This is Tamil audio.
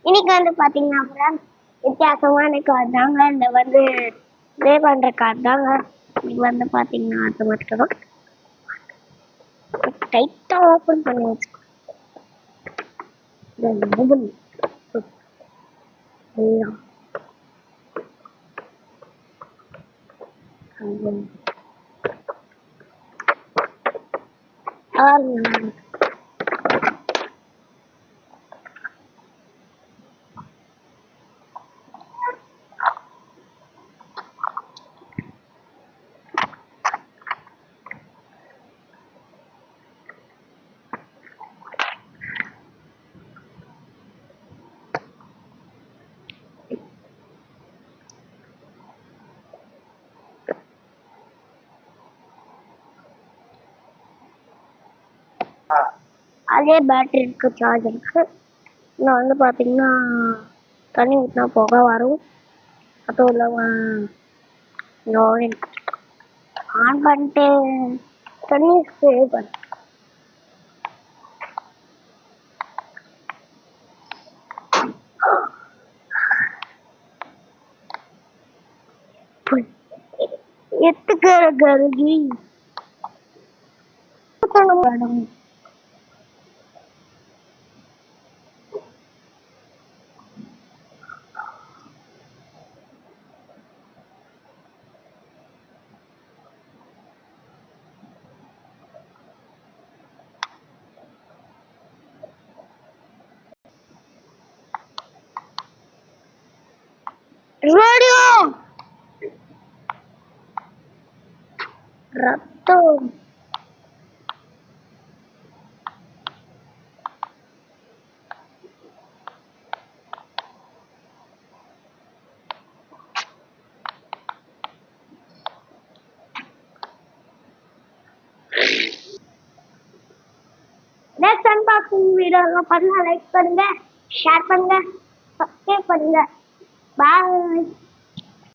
இன்னைக்கு வந்து பாத்தீங்கன்னா வித்தியாசமான கார் தாங்க. இந்த வந்து ப்ளே பண்ற கார் தாங்க. இது வந்து பாத்தீங்கன்னா அது மட்டும் டைட்டா ஓபன் பண்ணி வச்சுக்கோ. அதே பேட்டரி இருக்கு, சார்ஜ் இருக்கு. இன்னும் வந்து பாத்தீங்கன்னா தண்ணி ஊற்றினா புகை வரும். அதுவும் இல்லாம ஆன் பண்ணிட்டு தண்ணி ஸ்ப்ரே பண்ண எத்துக்கிற கருகி ரத்தம் நெக்ஸ்ட் அன்பாக்சிங் வீடியோ பண்ணுங்க. லைக் பண்ணுங்க, ஷேர் பண்ணுங்க, சப்ஸ்கிரைப் பண்ணுங்க. பாய்.